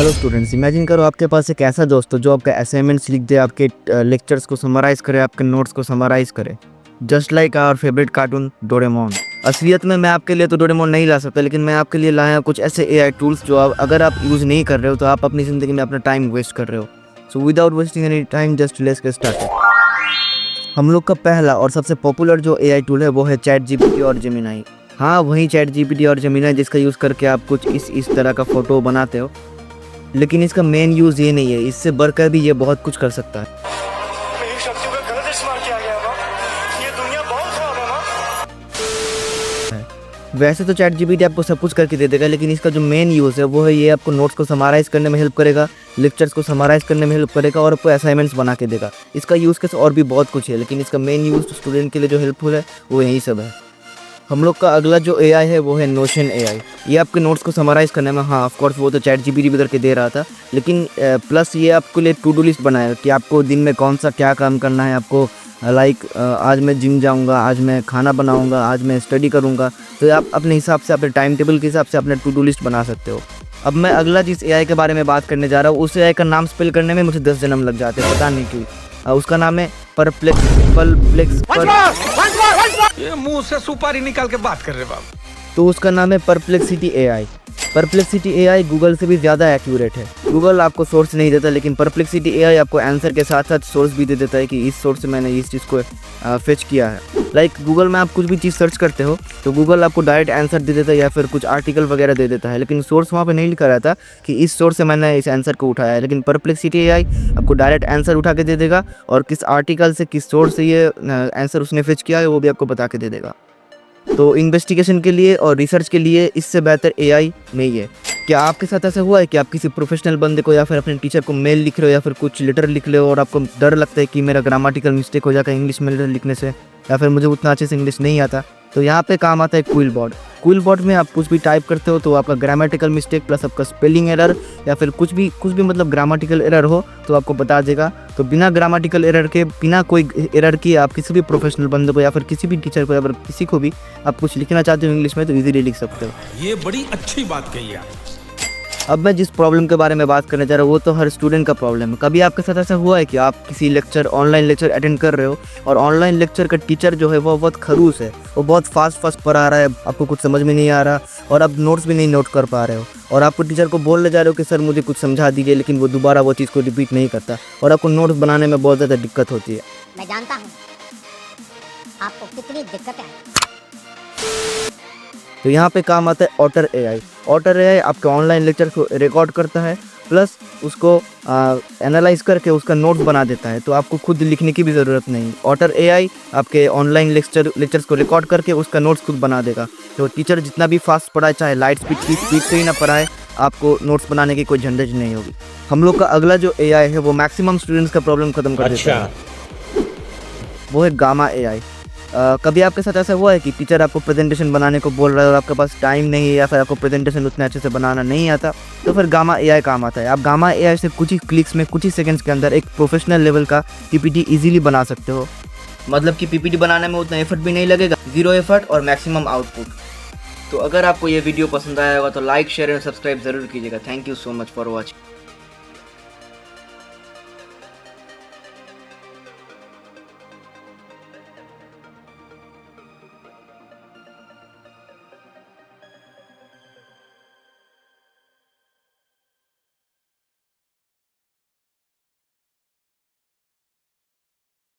Hello students, imagine करो आपके पास एक ऐसा दोस्त हो जो आपका असाइनमेंट्स लिख दे, आपके लेक्चर्स को समराइज करे, आपके नोट्स को समराइज करे, just like our favourite cartoon Doraemon. असलियत में मैं आपके लिए तो डोरेमोन नहीं ला सकता, लेकिन मैं आपके लिए लाया कुछ ऐसे एआई टूल्स जो अगर आप यूज़ नहीं कर रहे हो तो आप अपनी ज़िंदगी में अपना टाइम वेस्ट कर रहे हो। So without wasting any time, just let's get started. हम लोग का पहला और सबसे पॉपुलर जो एआई टूल है वो है चैट जीपीटी और जेमिनाई। हाँ, वही चैट जीपीटी और जेमिनाई जिसका यूज़ करके आप कुछ इस तरह का फ़ोटो बनाते हो, लेकिन इसका मेन यूज़ ये नहीं है, इससे बढ़कर भी ये बहुत कुछ कर सकता है। मेरी शक्तियों का गलत इस्तेमाल किया गया है। ये दुनिया बहुत खराब है। वैसे तो चैट जीपीटी आपको सब कुछ करके दे देगा, लेकिन इसका जो मेन यूज़ है वो है ये आपको नोट्स को समराइज़ करने में हेल्प करेगा, लेक्चर्स को समराइज़ करने में हेल्प करेगा और आपको असाइनमेंट्स बना के देगा। इसका यूज़ केस और भी बहुत कुछ है, लेकिन इसका मेन यूज़ स्टूडेंट के लिए जो हेल्पफुल है वो यही सब है। हम लोग का अगला जो एआई है वो है नोशन एआई। ये आपके नोट्स को समराइज़ करने में, हाँ ऑफ कोर्स वो तो चैट जीपीटी भी करके दे रहा था, लेकिन प्लस ये आपके लिए टू डू लिस्ट बनाएगा कि आपको दिन में कौन सा क्या काम करना है। आपको आज मैं जिम जाऊंगा, आज मैं खाना बनाऊंगा, आज मैं स्टडी करूंगा, तो आप अपने हिसाब से, अपने टाइम टेबल के हिसाब से अपने टू डू लिस्ट बना सकते हो। अब मैं अगला जिस एआई के बारे में बात करने जा रहा हूँ, उस एआई का नाम स्पेल करने में मुझे 10 जन्म लग जाते हैं, पता नहीं क्यों। उसका नाम है ये मुंह से सुपारी निकाल के बात कर रहे बाबू। तो उसका नाम है perplexity AI. Perplexity AI Google से भी ज़्यादा एक्यूरेट है। गूगल आपको सोर्स नहीं देता, लेकिन परप्लेक्सिटी एआई आपको आंसर के साथ साथ सोर्स भी दे देता है कि इस सोर्स से मैंने इस चीज़ को फेच किया है। लाइक गूगल में आप कुछ भी चीज़ सर्च करते हो तो गूगल आपको डायरेक्ट आंसर दे देता है या फिर कुछ आर्टिकल वगैरह दे देता है, लेकिन सोर्स वहाँ पे नहीं लिखा रहता कि इस सोर्स से मैंने इस आंसर को उठाया है। लेकिन परप्लेक्सिटी एआई आपको डायरेक्ट आंसर उठा के दे देगा और किस आर्टिकल से, किस सोर्स से ये आंसर उसने फेच किया है वो भी आपको बता के दे देगा। तो इन्वेस्टिगेशन के लिए और रिसर्च के लिए इससे बेहतर एआई नहीं है। क्या आपके साथ ऐसा हुआ है कि आप किसी प्रोफेशनल बंदे को या फिर अपने टीचर को मेल लिख रहे हो या फिर कुछ लेटर लिख रहे हो और आपको डर लगता है कि मेरा ग्रामेटिकल मिस्टेक हो जाएगा इंग्लिश में लेटर लिखने से, या फिर मुझे उतना अच्छे से इंग्लिश नहीं आता, तो यहाँ पे काम आता है क्विलबॉट। क्विलबॉट में आप कुछ भी टाइप करते हो तो आपका ग्रामेटिकल मिस्टेक प्लस आपका स्पेलिंग एरर या फिर कुछ भी मतलब ग्रामेटिकल एरर हो तो आपको बता देगा। तो बिना ग्रामेटिकल एरर के, बिना कोई एरर किए आप किसी भी प्रोफेशनल बंदे को या फिर किसी भी टीचर को या फिर किसी को भी आप कुछ लिखना चाहते हो इंग्लिश में तो ईजिली लिख सकते हो। ये बड़ी अच्छी बात कही है। अब मैं जिस प्रॉब्लम के बारे में बात करने जा रहा हूँ वो तो हर स्टूडेंट का प्रॉब्लम है। कभी आपके साथ ऐसा हुआ है कि आप किसी ऑनलाइन लेक्चर अटेंड कर रहे हो और ऑनलाइन लेक्चर का टीचर जो है वो बहुत खड़ूस है, वो बहुत फास्ट पढ़ा रहा है, आपको कुछ समझ में नहीं आ रहा और आप नोट्स भी नहीं नोट कर पा रहे हो और आपको टीचर को बोलने जा रहे हो कि सर मुझे कुछ समझा दीजिए, लेकिन वो दोबारा वो चीज़ को रिपीट नहीं करता और आपको नोट्स बनाने में बहुत ज़्यादा दिक्कत होती है। मैं जानता हूँ आपको कितनी दिक्कत है। तो यहाँ पे काम आता है ऑटर एआई। ऑटर एआई आपके ऑनलाइन लेक्चर को रिकॉर्ड करता है प्लस उसको एनालाइज करके उसका नोट्स बना देता है, तो आपको खुद लिखने की भी ज़रूरत नहीं। ऑटर एआई आपके ऑनलाइन लेक्चर्स को रिकॉर्ड करके उसका नोट्स खुद बना देगा। तो टीचर जितना भी फास्ट पढ़ाए, चाहे लाइट स्पीड से ही ना पढ़ाए, आपको नोट्स बनाने की कोई झंझट नहीं होगी। हम लोग का अगला जो एआई है वो मैक्सिमम स्टूडेंट्स का प्रॉब्लम खत्म कर देता है, वो है गामा एआई। कभी आपके साथ ऐसा हुआ है कि टीचर आपको प्रेजेंटेशन बनाने को बोल रहा है और आपके पास टाइम नहीं है या फिर आपको प्रेजेंटेशन उतने अच्छे से बनाना नहीं आता, तो फिर गामा एआई काम आता है। आप गामा एआई से कुछ ही क्लिक्स में, कुछ ही सेकंड्स के अंदर एक प्रोफेशनल लेवल का पीपीटी इजीली बना सकते हो। मतलब कि पीपीटी बनाने में उतना एफर्ट भी नहीं लगेगा, 0 एफर्ट और मैक्सिमम आउटपुट। तो अगर आपको ये वीडियो पसंद आया होगा तो लाइक, शेयर और सब्सक्राइब ज़रूर कीजिएगा। Thank you so much for watching.